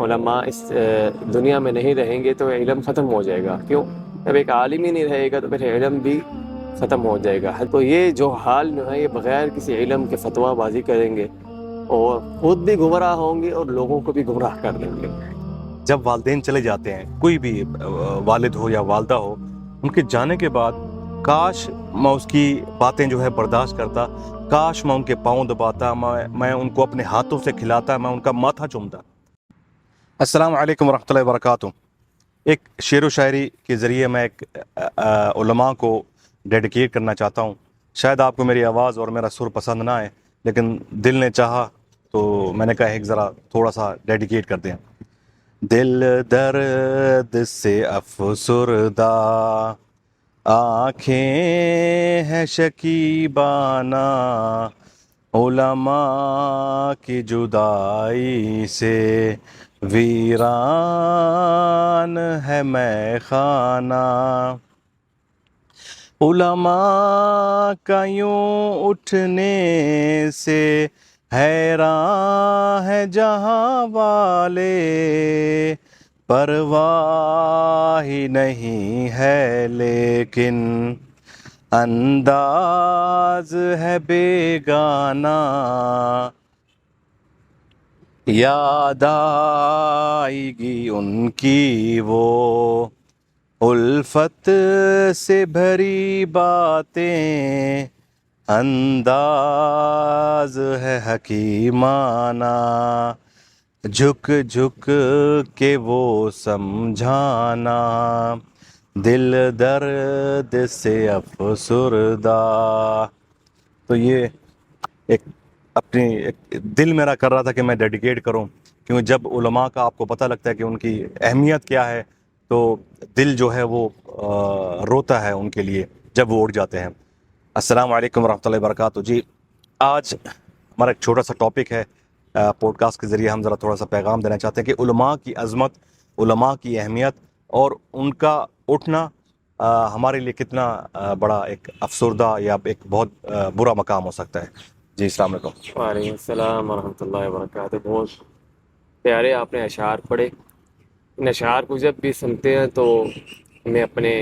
علماء اس دنیا میں نہیں رہیں گے تو علم ختم ہو جائے گا. کیوں؟ جب ایک عالم ہی نہیں رہے گا تو پھر علم بھی ختم ہو جائے گا. تو یہ جو حال جو ہے یہ بغیر کسی علم کے فتویٰ بازی کریں گے اور خود بھی گمراہ ہوں گے اور لوگوں کو بھی گمراہ کر دیں گے. جب والدین چلے جاتے ہیں، کوئی بھی والد ہو یا والدہ ہو، ان کے جانے کے بعد کاش میں اس کی باتیں جو ہے برداشت کرتا، کاش میں ان کے پاؤں دباتا، میں ان کو اپنے ہاتھوں سے کھلاتا، میں ان کا ماتھا چومتا. السلام علیکم ورحمۃ اللہ وبرکاتہ. ایک شعر و شاعری کے ذریعے میں ایک علماء کو ڈیڈیکیٹ کرنا چاہتا ہوں. شاید آپ کو میری آواز اور میرا سر پسند نہ آئے، لیکن دل نے چاہا تو میں نے کہا ایک ذرا تھوڑا سا ڈیڈیکیٹ کر دیں. دل درد سے افسردہ، آنکھیں ہیں شکیبانہ، علماء کی جدائی سے ویران ہے میں خانہ. علماء کا یوں اٹھنے سے حیران ہے جہاں والے، پرواہ ہی نہیں ہے لیکن انداز ہے بیگانہ. یاد آئے گی ان کی وہ الفت سے بھری باتیں، انداز ہے حکیمانہ، جھک جھک کے وہ سمجھانا، دل درد سے افسردہ. تو یہ ایک دل میرا کر رہا تھا کہ میں ڈیڈیکیٹ کروں، کیونکہ جب علماء کا آپ کو پتہ لگتا ہے کہ ان کی اہمیت کیا ہے تو دل جو ہے وہ روتا ہے ان کے لیے جب وہ اٹھ جاتے ہیں. السلام علیکم ورحمۃ اللہ وبرکاتہ. جی، آج ہمارا ایک چھوٹا سا ٹاپک ہے. پوڈ کاسٹ کے ذریعے ہم ذرا تھوڑا سا پیغام دینا چاہتے ہیں کہ علماء کی عظمت، علماء کی اہمیت اور ان کا اٹھنا ہمارے لیے کتنا بڑا ایک افسردہ یا ایک بہت برا مقام ہو سکتا ہے. جی السلام علیکم. وعلیکم السلام ورحمۃ اللہ وبرکاتہ. بہت پیارے آپ نے اشعار پڑھے. ان اشعار کو جب بھی سنتے ہیں تو ہمیں اپنے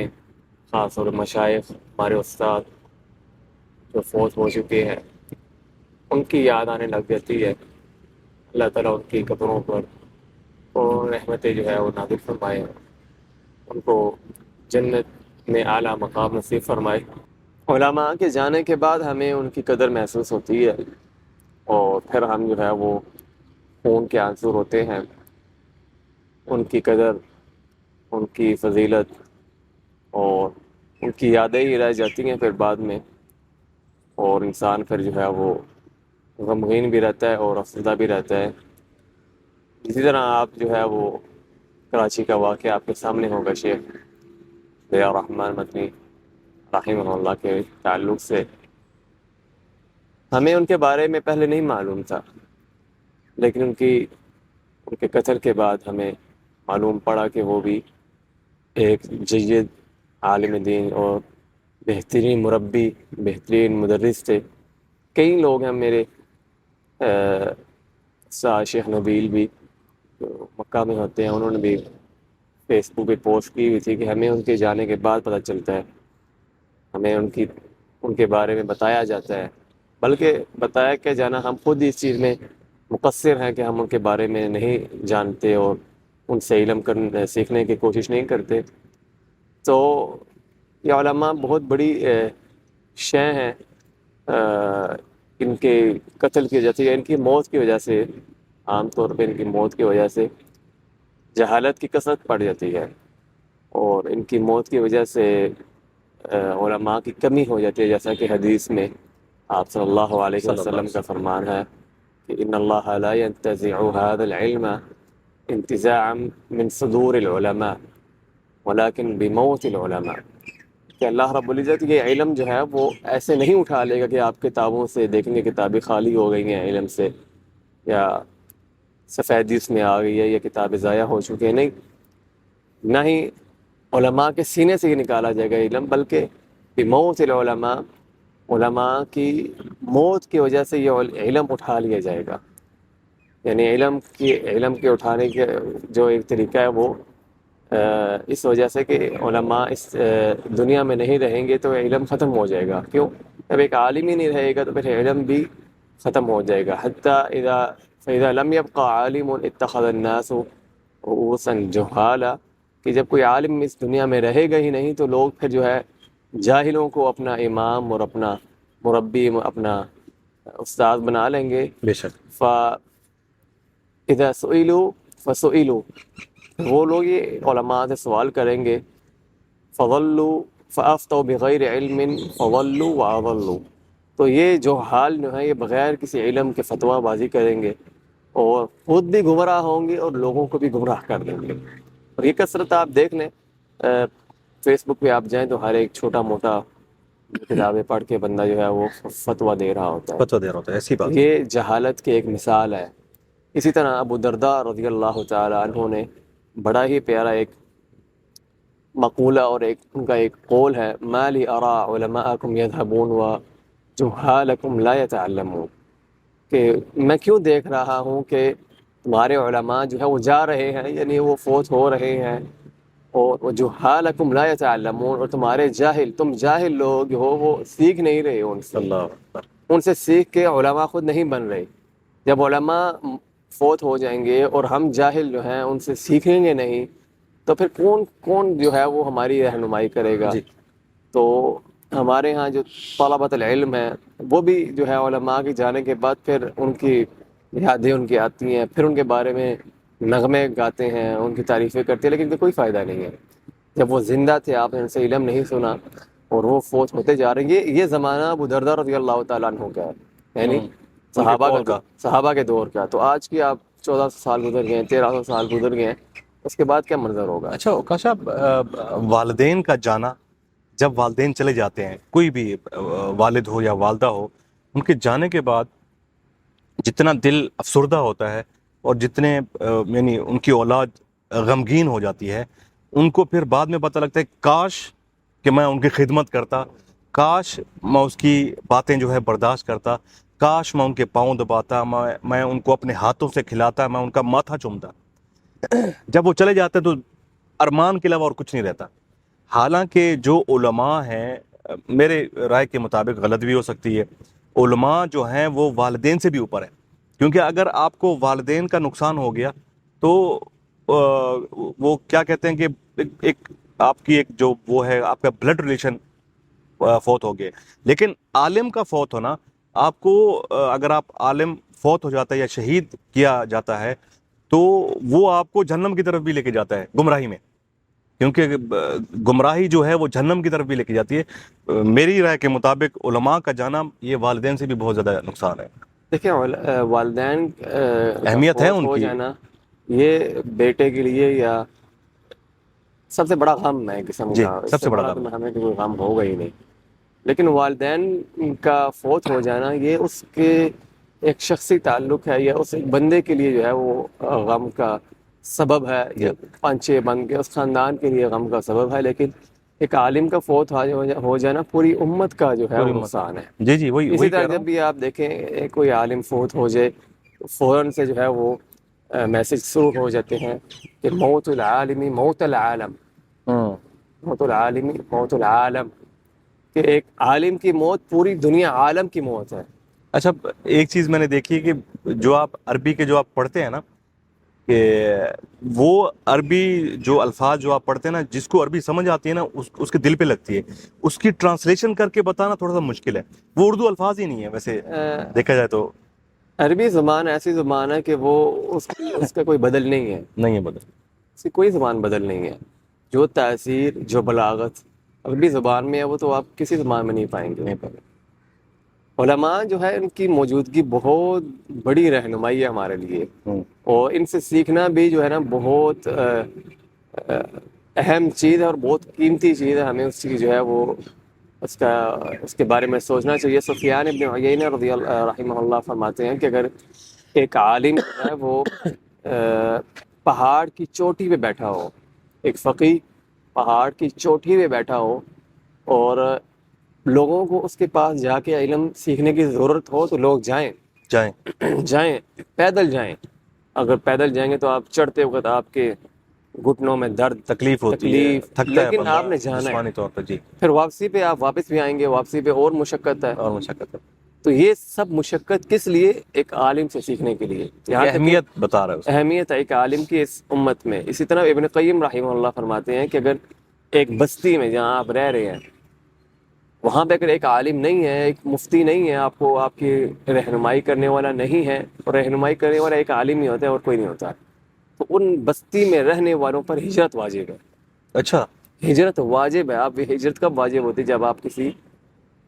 خاص طور مشائخ، ہمارے استاد جو فوت ہو چکے ہیں، ان کی یاد آنے لگ جاتی ہے. اللہ تعالیٰ ان کی قبروں پر اور رحمتیں جو ہے وہ نازل فرمائے، ان کو جنت میں اعلیٰ مقام نصیب فرمائے. علماء کے جانے کے بعد ہمیں ان کی قدر محسوس ہوتی ہے اور پھر ہم جو ہے وہ خون کے آنسو ہوتے ہیں. ان کی قدر، ان کی فضیلت اور ان کی یادیں ہی رہ جاتی ہیں پھر بعد میں، اور انسان پھر جو ہے وہ غمگین بھی رہتا ہے اور افسردہ بھی رہتا ہے. اسی طرح آپ جو ہے وہ کراچی کا واقعہ آپ کے سامنے ہوگا. شیخ ضیاء الرحمن مدنی رحمہ اللہ کے تعلق سے ہمیں ان کے بارے میں پہلے نہیں معلوم تھا، لیکن ان کے قتل کے بعد ہمیں معلوم پڑا کہ وہ بھی ایک جید عالم دین اور بہترین مربی، بہترین مدرس تھے. کئی لوگ ہیں میرے شیخ نبیل بھی جو مکہ میں ہوتے ہیں، انہوں نے بھی فیس بک پہ پوسٹ کی ہوئی تھی کہ ہمیں ان کے جانے کے بعد پتہ چلتا ہے، ہمیں ان کے بارے میں بتایا جاتا ہے. بلکہ بتایا کیا جانا، ہم خود اس چیز میں مقصر ہیں کہ ہم ان کے بارے میں نہیں جانتے اور ان سے علم سیکھنے کی کوشش نہیں کرتے. تو یہ علماء بہت بڑی شے ہیں. ان کے قتل کی وجہ سے یا ان کی موت کی وجہ سے، عام طور پہ ان کی موت کی وجہ سے جہالت کی کثرت پڑ جاتی ہے، اور ان کی موت کی وجہ سے علماء کی کمی ہو جاتی ہے. جیسا کہ حدیث میں آپ صلی اللہ علیہ وسلم کا فرمان ہے کہ ان اللہ لا ينتزع هذا العلم انتزاعا من صدور العلماء ولكن بموت العلماء، کہ اللہ رب العزت یہ علم جو ہے وہ ایسے نہیں اٹھا لے گا کہ آپ کتابوں سے دیکھیں گے کتابیں خالی ہو گئی ہیں علم سے، یا سفیدیس میں آ گئی ہے، یا کتابیں ضائع ہو چکی ہیں. نہیں، نہ ہی علماء کے سینے سے یہ نکالا جائے گا علم، بلکہ بموت العلماء، علماء کی موت کی وجہ سے یہ علم اٹھا لیا جائے گا. یعنی علم کے اٹھانے کے جو ایک طریقہ ہے وہ اس وجہ سے کہ علماء اس دنیا میں نہیں رہیں گے تو علم ختم ہو جائے گا. کیوں؟ جب ایک عالم ہی نہیں رہے گا تو پھر علم بھی ختم ہو جائے گا. حتیٰ فإذا لم يبقى عالم اتخذ الناس رؤوسا جهالا، کہ جب کوئی عالم اس دنیا میں رہے گا ہی نہیں تو لوگ پھر جو ہے جاہلوں کو اپنا امام اور اپنا مربی، اپنا استاد بنا لیں گے. بے شک. فإذا سئلوا فسئلوا، وہ لوگ یہ علماء سے سوال کریں گے. فضلوا فافتوا بغیر علم فضلوا واضلوا، تو یہ جو حال جو ہے یہ بغیر کسی علم کے فتویٰ بازی کریں گے اور خود بھی گمراہ ہوں گے اور لوگوں کو بھی گمراہ کر دیں گے. اور یہ کثرت آپ دیکھ لیں، فیس بک پہ آپ جائیں تو ہر ایک چھوٹا موٹا کتابیں پڑھ کے بندہ جو ہے وہ فتویٰ دے رہا ہوتا ہے. فتویٰ دے رہا ہوتا ہے، ایسی بات. یہ جہالت کی ایک مثال ہے. اسی طرح ابو درداء رضی اللہ تعالی عنہ نے بڑا ہی پیارا ایک مقولہ اور ان کا ایک قول ہے، ما لی ارا علماءکم یذهبون وجہالکم لا یتعلمون، کہ میں کیوں دیکھ رہا ہوں کہ تمہارے علماء جو ہے وہ جا رہے ہیں، یعنی وہ فوت ہو رہے ہیں، اور وجہالکم لا یتعلمون، اور تم جاہل لوگ ہو وہ سیکھ نہیں رہے ان سے، اللہ اکبر. ان سے سیکھ کے علماء خود نہیں بن رہے. جب علماء فوت ہو جائیں گے اور ہم جاہل جو ہیں ان سے سیکھیں گے نہیں تو پھر کون جو ہے وہ ہماری رہنمائی کرے گا. جی. تو ہمارے ہاں جو طلبۃ العلم ہیں وہ بھی جو ہے علماء کے جانے کے بعد پھر ان کی یادیں ان کی آتی ہیں، پھر ان کے بارے میں نغمے گاتے ہیں، ان کی تعریفیں کرتے ہیں، لیکن تو کوئی فائدہ نہیں ہے. جب وہ زندہ تھے آپ نے ان سے علم نہیں سنا اور وہ فوت ہوتے جا رہے ہیں. یہ زمانہ ابو درداء رضی اللہ تعالیٰ عنہ کا ہے، یعنی صحابہ کے دور کا. تو آج کی آپ 1400 سال گزر گئے ہیں، 1300 سال گزر گئے ہیں، اس کے بعد کیا منظر ہوگا؟ اچھا اوقاش صاحب، والدین کا جانا، جب والدین چلے جاتے ہیں، کوئی بھی والد ہو یا والدہ ہو، ان کے جانے کے بعد جتنا دل افسردہ ہوتا ہے اور جتنے یعنی ان کی اولاد غمگین ہو جاتی ہے، ان کو پھر بعد میں پتہ لگتا ہے کاش کہ میں ان کی خدمت کرتا، کاش میں اس کی باتیں جو ہے برداشت کرتا، کاش میں ان کے پاؤں دباتا، میں ان کو اپنے ہاتھوں سے کھلاتا، میں ان کا ماتھا چومتا. جب وہ چلے جاتے تو ارمان کے علاوہ اور کچھ نہیں رہتا. حالانکہ جو علماء ہیں، میرے رائے کے مطابق غلط بھی ہو سکتی ہے، علماء جو ہیں وہ والدین سے بھی اوپر ہیں. کیونکہ اگر آپ کو والدین کا نقصان ہو گیا تو وہ کیا کہتے ہیں کہ ایک آپ کی ایک جو وہ ہے آپ کا بلڈ ریلیشن فوت ہو گئے. لیکن عالم کا فوت ہونا، آپ کو اگر آپ عالم فوت ہو جاتا ہے یا شہید کیا جاتا ہے تو وہ آپ کو جہنم کی طرف بھی لے کے جاتا ہے، گمراہی میں. کیونکہ گمراہی جو ہے وہ جہنم کی طرف بھی لے کے جاتی ہے. میری رائے کے مطابق علماء کا جانا یہ والدین سے بھی بہت زیادہ نقصان ہے. دیکھیں والدین اہمیت ہے ان ہو کی. جانا یہ بیٹے کے لیے یا سب سے بڑا غم ہے قسم جی، کا، اس سب سے سے بڑا بڑا غم. تو ہمیں کوئی غم ہوگا ہی نہیں. لیکن والدین کا فوت ہو جانا یہ اس کے ایک شخصی تعلق ہے، یا اس ایک بندے کے لیے جو ہے وہ غم کا سبب ہے، یا 5-6 بن کے اس خاندان کے لیے غم کا سبب ہے. لیکن ایک عالم کا فوت ہو جانا پوری امت کا جو ہے وہ نقصان ہے. جی جی، وہی اسی کہہ طرح رہا جب ہوں. بھی آپ دیکھیں کوئی عالم فوت ہو جائے فوراً سے جو ہے وہ میسج شروع ہو جاتے ہیں کہ موت العالم موت العالم، موت العالم موت العالم، کہ ایک عالم کی موت پوری دنیا عالم کی موت ہے. اچھا ایک چیز میں نے دیکھی ہے کہ جو آپ عربی کے جو آپ پڑھتے ہیں نا، کہ وہ عربی جو الفاظ جو آپ پڑھتے ہیں نا، جس کو عربی سمجھ آتی ہے نا اس کے دل پہ لگتی ہے. اس کی ٹرانسلیشن کر کے بتانا تھوڑا سا مشکل ہے. وہ اردو الفاظ ہی نہیں ہے ویسے دیکھا جائے تو. عربی زبان ایسی زبان ہے کہ وہ اس کا کوئی بدل نہیں ہے، نہیں ہے بدل. اس کی کوئی زبان بدل نہیں ہے. جو تاثیر، جو بلاغت عربی زبان میں ہے وہ تو آپ کسی زبان میں نہیں پائیں گے. علماء جو ہے ان کی موجودگی بہت بڑی رہنمائی ہے ہمارے لیے، اور ان سے سیکھنا بھی جو ہے نا بہت اہم چیز ہے اور بہت قیمتی چیز ہے. ہمیں اس کی جو ہے وہ اس کے بارے میں سوچنا چاہیے. سفیان ابن عیینہ رضی اللہ رحمہ اللہ فرماتے ہیں کہ اگر ایک عالم جو ہے وہ پہاڑ کی چوٹی پہ بیٹھا ہو، ایک فقیہ پہاڑ کی چوٹی پہ بیٹھا ہو اور لوگوں کو اس کے پاس جا کے علم سیکھنے کی ضرورت ہو تو لوگ جائیں، جائیں. جائیں، پیدل جائیں. اگر پیدل جائیں گے تو آپ چڑھتے وقت آپ کے گھٹنوں میں درد، تکلیف ہوتی ہے، تکلیف، تھکتا ہے لیکن آپ بندہ نے جانا ہے. جسمانی طور پہ. جی. پھر واپسی پہ آپ واپس بھی آئیں گے، واپسی پہ اور مشقت ہے. اور مشقت ہے. تو یہ سب مشقت کس لیے؟ ایک عالم سے سیکھنے کے لیے. یہاں یہ تک کہ اہمیت بتا رہا ہے اس کی. اہمیت ہے ایک عالم کی اس امت میں. اسی طرح ابن قیم رحمہ اللہ فرماتے ہیں کہ اگر ایک بستی میں جہاں آپ رہ رہے ہیں وہاں پہ اگر ایک عالم نہیں ہے، ایک مفتی نہیں ہے، آپ کو آپ کی رہنمائی کرنے والا نہیں ہے، اور رہنمائی کرنے والا ایک عالم ہی ہوتا ہے اور کوئی نہیں ہوتا، تو ان بستی میں رہنے والوں پر ہجرت واجب ہے. اچھا. ہجرت واجب ہے. آپ ہجرت کب واجب ہوتی ہے؟ جب آپ کسی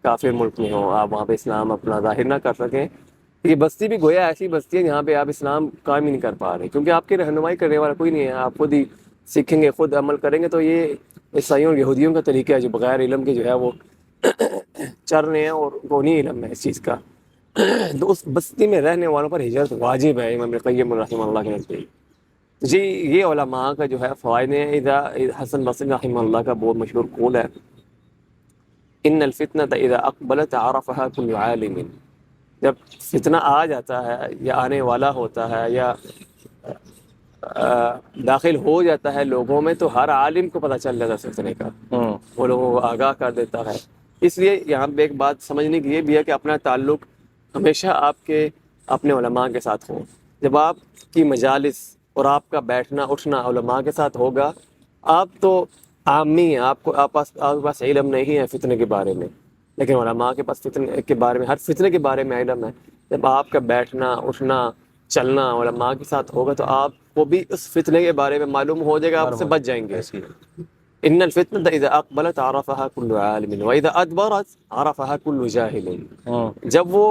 کافر ملک میں ہوں، آپ وہاں پہ اسلام اپنا ظاہر نہ کر سکیں. یہ بستی بھی گویا ایسی بستی ہے جہاں پہ آپ اسلام قائم ہی نہیں کر پا رہے، کیونکہ آپ کی رہنمائی کرنے والا کوئی نہیں ہے. آپ خود ہی سیکھیں گے، خود عمل کریں گے. تو یہ عیسائیوں اور یہودیوں کا طریقہ ہے جو بغیر علم کے جو ہے وہ چل رہے ہیں، اور کو نہیں علم ہے اس چیز کا. تو اس بستی میں رہنے والوں پر ہجرت واجب ہے امام قیم رحمہ اللہ کے نزدیک. جی یہ علماء کا جو ہے فوائد ہیں. حسن بصری رحمہ اللہ کا بہت مشہور قول ہے، ان الفتنة اذا اقبلت عرفها كل عالم. جب فتنہ آ جاتا ہے یا آنے والا ہوتا ہے یا داخل ہو جاتا ہے لوگوں میں، تو ہر عالم کو پتہ چل جاتا ہے فتنے کا، وہ لوگوں کو آگاہ کر دیتا ہے. اس لیے یہاں پہ ایک بات سمجھنے کی یہ بھی ہے کہ اپنا تعلق ہمیشہ آپ کے اپنے علماء کے ساتھ ہو. جب آپ کی مجالس اور آپ کا بیٹھنا اٹھنا علماء کے ساتھ ہوگا، آپ تو عامی ہیں، آپ کے پاس علم نہیں ہے فتنے کے بارے میں، لیکن علماء کے پاس فتنے کے بارے میں، ہر فتنے کے بارے میں علم ہے. جب آپ کا بیٹھنا اٹھنا چلنا علماء کے ساتھ ہوگا تو آپ کو بھی اس فتنے کے بارے میں معلوم ہو جائے گا، آپ سے بچ جائیں گے. ایسی ہے. ان الفتنة اذا اقبلت عرفها كل عالم واذا ادبرت عرفها كل جاهل. جب وہ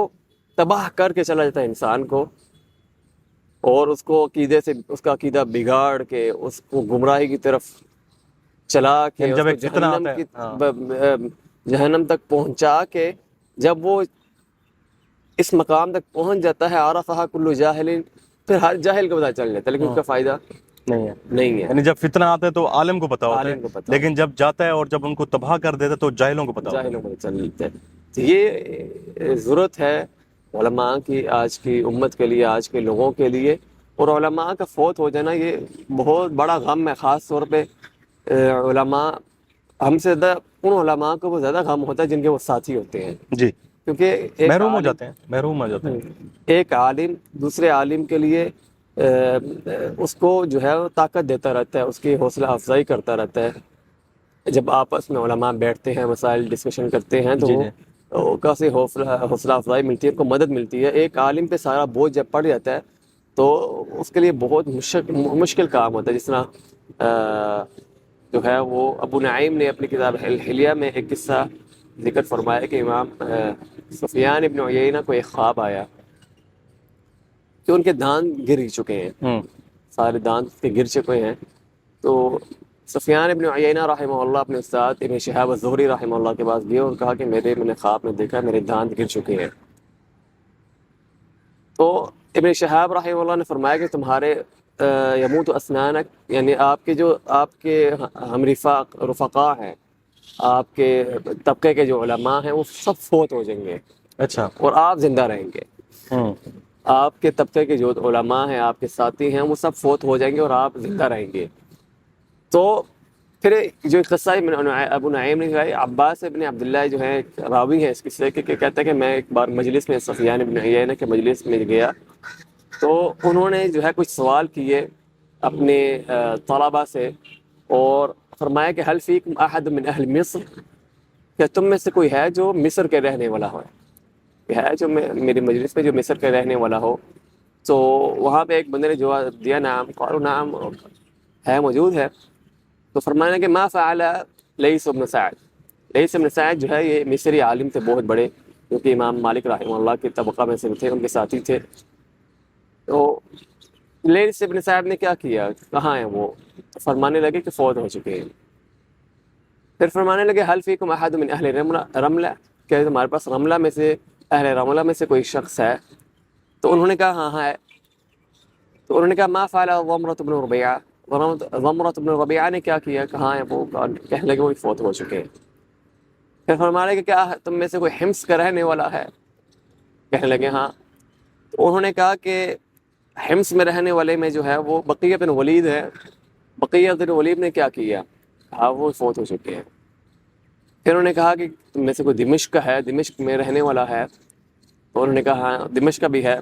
تباہ کر کے چلا جاتا ہے انسان کو، اور اس کو عقیدے سے اس کا عقیدہ بگاڑ کے اس کو گمراہی کی طرف چلا کے جب اس کو ایک فتنہ جہنم آتا کی ہے. جہنم تک پہنچا کے، جب وہ اس مقام تک پہنچ جاتا ہے عرفها كل جاہل، پھر ہر جاہل کو پتہ چل جاتا ہے، لیکن اس کا فائدہ نہیں ہے. نہیں ہے. یعنی جب فتنہ آتا ہے تو عالم کو پتا ہوتا عالم کو ہے، پتہ لیکن جب جاتا ہے اور جب ان کو تباہ کر دیتا ہے تو جاہلوں کو پتا ہوتا ہے. جاہلوں کو چل جاتا ہے. تو یہ ضرورت ہے علماء کی آج کی امت کے لیے، آج کے لوگوں کے لیے. اور علماء کا فوت ہو جانا یہ بہت بڑا غم ہے، خاص طور پہ علماء ہم سے زیادہ ان علماء کو وہ زیادہ غم ہوتا ہے جن کے وہ ساتھی ہوتے ہیں. جی. کیونکہ ایک محروم ہو عالم جاتے ہیں، محروم ہو جاتے ہیں. ایک عالم دوسرے عالم کے لیے اس کو جو ہے وہ طاقت دیتا رہتا ہے، اس کی حوصلہ افزائی کرتا رہتا ہے. جب آپس میں علماء بیٹھتے ہیں، مسائل ڈسکشن کرتے ہیں، تو جی. وہ کافی حوصلہ افزائی ملتی ہے، ان کو مدد ملتی ہے. ایک عالم پہ سارا بوجھ جب پڑ جاتا ہے تو اس کے لیے بہت مشکل کام ہوتا ہے. جس طرح جو ہے وہ ابو نعیم نے اپنی کتاب الحلیہ میں ایک قصہ ذکر فرمایا کہ امام سفیان ابن عیینہ کو ایک خواب آیا کہ ان کے دانت گر چکے ہیں، سارے دانت کے گر چکے ہیں. تو سفیان ابن عیینہ رحمہ اللہ اپنے استاد ابن شہاب الزہری رحمہ اللہ کے پاس گئے اور کہا کہ میں نے خواب میں دیکھا میرے دانت گر چکے ہیں. تو ابن شہاب رحمہ اللہ نے فرمایا کہ تمہارے یموت اسنانک، یعنی آپ کے ہم رفقا ہیں، آپ کے طبقے کے جو علماء ہیں وہ سب فوت ہو جائیں گے. اچھا. اور آپ زندہ رہیں گے. آپ کے طبقے کے جو علماء ہیں، آپ کے ساتھی ہیں، وہ سب فوت ہو جائیں گے اور آپ زندہ رہیں گے. تو پھر جو قصہ ابو نعیم نے کہا، عباس ابن عبداللہ جو ہے راوی ہیں اس قصے کے، کہ کہتا ہے کہ میں ایک بار مجلس میں سفیان ابن عیینہ کے مجلس میں گیا، تو انہوں نے جو ہے کچھ سوال کیے اپنے طلباء سے، اور فرمایا کہ حل فیکم احد من اہل مصر، کہ تم میں سے کوئی ہے جو مصر کے رہنے والا ہو، ہے جو میری مجلس میں جو مصر کے رہنے والا ہو. تو وہاں پہ ایک بندے نے جواب دیا نام، قالوا نام، ہے موجود ہے. تو فرمایا کہ ما فعل لیث بن سعد. لیث بن سعد جو ہے یہ مصری عالم تھے بہت بڑے، کیونکہ امام مالک رحمہ اللہ کے طبقہ میں سے تھے، ان کے ساتھی تھے. تو لیث بن سعد نے کیا کیا، کہاں ہیں وہ؟ فرمانے لگے کہ فوت ہو چکے ہیں. پھر فرمانے لگے حل فیکم احد من اہل رملہ، کہ تمہارے پاس رملہ میں سے، اہل رملہ میں سے کوئی شخص ہے؟ تو انہوں نے کہا ہاں ہے. تو انہوں نے کہا ما فعل ضمرة بن ربیعہ. ضمرة بن ربیعہ نے کیا کیا، کہاں ہے وہ؟ کہنے لگے وہ فوت ہو چکے ہیں. پھر فرمانے لگے کہ کیا تم میں سے کوئی حمص کا رہنے والا ہے؟ کہنے لگے ہاں. تو انہوں نے کہا کہ حمص میں رہنے والے میں جو ہے وہ بقیہ بن ولید ہے. بقیہ بن ولید نے کیا کیا؟ کہا وہ فوت ہو چکے ہیں. پھر انہوں نے کہا کہ تم میں سے کوئی دمشق کا ہے، دمشق میں رہنے والا ہے؟ تو انہوں نے کہا ہاں دمشق کا بھی ہے.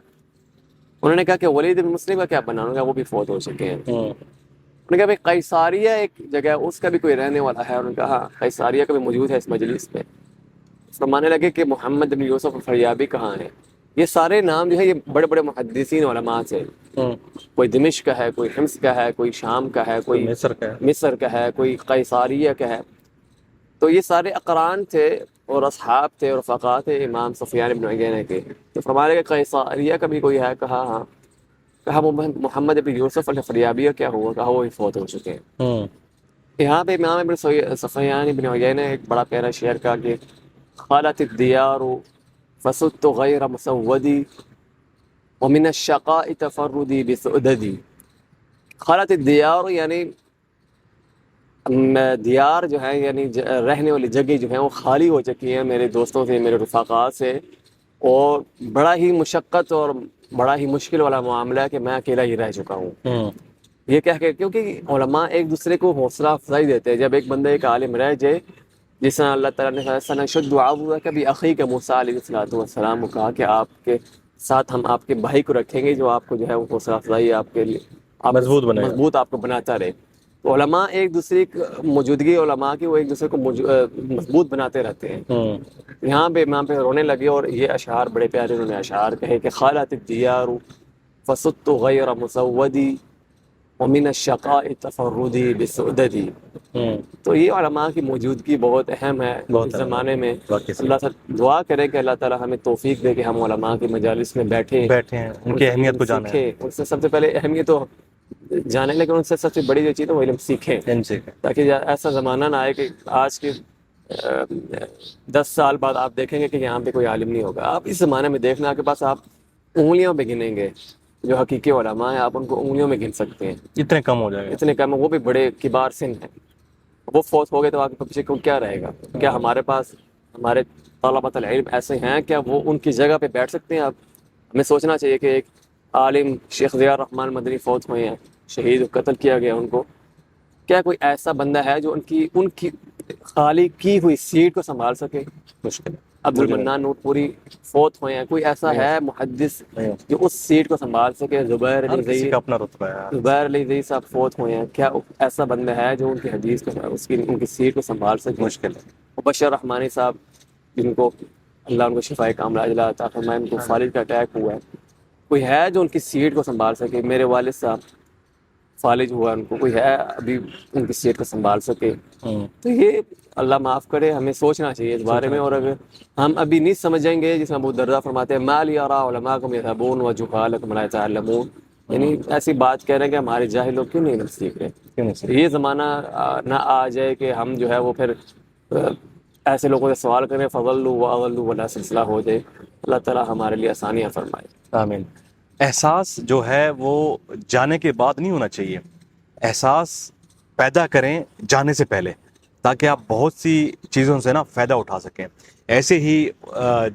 انہوں نے کہا کہ ولید بن مسلم کا کیا بنا؟ انہوں نے کہا وہ بھی فوت ہو چکے ہیں. انہوں نے کہا بھائی قیصاریہ ایک جگہ ہے، اس کا بھی کوئی رہنے والا ہے؟ انہوں نے کہا ہاں قیصاریہ کا بھی موجود ہے اس مجلس میں. فرمانے لگے کہ محمد بن یوسف الفریابی کہاں ہیں؟ یہ سارے نام جو ہے یہ بڑے بڑے محدثین علماء سے، کوئی دمشق کا ہے، کوئی حمص کا ہے، کوئی شام کا ہے، کوئی مصر کا ہے، کوئی قیصاریہ کا ہے. تو یہ سارے اقران تھے اور اصحاب تھے اور رفقا تھے امام سفیان بن عیینہ کے. تو فرمانے لگے قیصاریہ کا بھی کوئی ہے؟ کہا ہاں. کہا محمد بن یوسف الفریابی کیا ہوا؟ کہا وہ فوت ہو چکے ہیں. یہاں پہ امام ابن سفیان بن عیینہ ایک بڑا پیارا شعر کہا کہ خالت الدیار فسدت غیر مسودی ومن الشقاء تفردی بسعددی. خالت الدیار یعنی دیار جو ہے یعنی رہنے والی جگہ جو ہیں وہ خالی ہو چکی ہیں میرے دوستوں سے، میرے رفقات سے، اور بڑا ہی مشقت اور بڑا ہی مشکل والا معاملہ ہے کہ میں اکیلا ہی رہ چکا ہوں. یہ کہہ کے کیونکہ علماء ایک دوسرے کو حوصلہ افزائی دیتے ہیں. جب ایک بندہ ایک عالم رہ جائے، جس طرح اللہ تعالیٰ نے سنشد دعاءک بأخیک موسیٰ علیہ السلام کو کہا کہ آپ کے ساتھ ہم آپ کے بھائی کو رکھیں گے جو آپ کو جو ہے وہ حوصلہ افزائی آپ کے لیے مضبوط آپ کو بناتا رہے. تو علماء ایک دوسرے کی موجودگی علماء کی وہ ایک دوسرے کو مضبوط بناتے رہتے ہیں. یہاں پہ رونے لگے اور یہ اشعار بڑے پیارے انہوں نے اشعار کہے کہ خالت الدیار فسدت غیر مسودی ومن الشقاء تفردی بسعددی. تو یہ علماء کی موجودگی بہت اہم ہے اس زمانے میں. اللہ سے دعا کرے کہ اللہ تعالیٰ ہمیں توفیق دے کہ ہم علماء کی مجالس میں بیٹھیں، ان کی اہمیت کو جانیں، ان سے سب سے پہلے اہمیت تو جانیں، لیکن ان سے سب سے بڑی جو چیز ہے وہ علم سیکھیں، تاکہ ایسا زمانہ نہ آئے کہ آج کے 10 سال بعد آپ دیکھیں گے کہ یہاں پہ کوئی عالم نہیں ہوگا. آپ اس زمانے میں دیکھنا آپ کے پاس آپ انگلیوں پہ گنیں گے جو حقیقی علماء ہیں، آپ ان کو انگلیوں میں گن سکتے ہیں. اتنے کم ہو جائے گا، اتنے کم. وہ بھی بڑے کبار سن ہیں. وہ فوت ہو گئے تو آپ کے پیچھے کیا رہے گا؟ کیا ہمارے پاس ہمارے طلبۃ العلم ایسے ہیں کیا وہ ان کی جگہ پہ بیٹھ سکتے ہیں؟ آپ ہمیں سوچنا چاہیے کہ ایک عالم شیخ ضیاء الرحمن مدنی فوت ہوئے ہیں، شہید قتل کیا گیا ان کو. کیا کوئی ایسا بندہ ہے جو ان کی خالی کی ہوئی سیٹ کو سنبھال سکے؟ مشکل ہے. عبد المنان نور پوری فوت ہوئے ہیں، کوئی ایسا ہے محدث جو اس سیٹ کو سنبھال سکے؟ زبیر علی زئی کا اپنا رتبہ ہے. زبیر علی زئی صاحب فوت ہوئے ہیں، کیا ایسا بندہ ہے جو ان کی حدیث کو ان کی سیٹ کو سنبھال سکے؟ مشکل ہے. مبشر رحمانی صاحب جن کو اللہ ان کو شفائے کاملہ عاجلہ عطا فرمائے، ان کو فالج کا اٹیک ہوا ہے، کوئی ہے جو ان کی سیٹ کو سنبھال سکے؟ میرے والد صاحب فالج ہوا، ان کو کوئی ہے ابھی ان کی سیٹ کو سنبھال سکے؟ تو یہ اللہ معاف کرے، ہمیں سوچنا چاہیے اس بارے میں. اور اگر ہم ابھی نہیں سمجھیں گے، جس میں ابو الدرداء فرماتے ہیں ما لی ارا علماءکم یذهبون وجهالکم لا يتعلمون، یعنی ایسی بات کہہ رہے ہیں کہ ہمارے جاہل لوگ کیوں نہیں سیکھ رہے. یہ زمانہ نہ آ جائے کہ ہم جو ہے وہ پھر ایسے لوگوں سے سوال کریں فضلوا واضلوا ولا سلسلہ ہو جائے. اللہ تعالیٰ ہمارے لیے آسانیاں فرمائے. آمین. احساس جو ہے وہ جانے کے بعد نہیں ہونا چاہیے، احساس پیدا کریں جانے سے پہلے، تاکہ آپ بہت سی چیزوں سے نا فائدہ اٹھا سکیں. ایسے ہی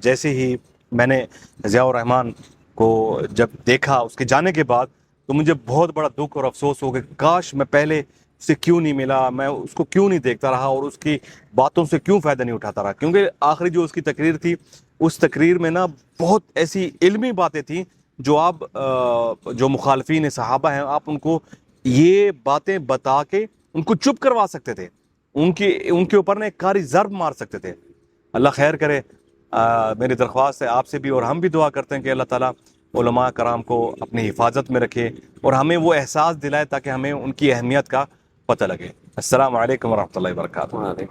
جیسے ہی میں نے ضیاء الرحمن کو جب دیکھا اس کے جانے کے بعد، تو مجھے بہت بڑا دکھ اور افسوس ہو کہ کاش میں پہلے سے کیوں نہیں ملا، میں اس کو کیوں نہیں دیکھتا رہا اور اس کی باتوں سے کیوں فائدہ نہیں اٹھاتا رہا. کیونکہ آخری جو اس کی تقریر تھی، اس تقریر میں نا بہت ایسی علمی باتیں تھیں جو آپ جو مخالفین صحابہ ہیں، آپ ان کو یہ باتیں بتا کے ان کو چپ کروا سکتے تھے، ان کے اوپر نا ایک کاری ضرب مار سکتے تھے. اللہ خیر کرے. میری درخواست ہے آپ سے بھی، اور ہم بھی دعا کرتے ہیں کہ اللہ تعالیٰ علماء کرام کو اپنی حفاظت میں رکھے اور ہمیں وہ احساس دلائے تاکہ ہمیں ان کی اہمیت کا پتہ لگے. السلام علیکم ورحمۃ اللہ وبرکاتہ.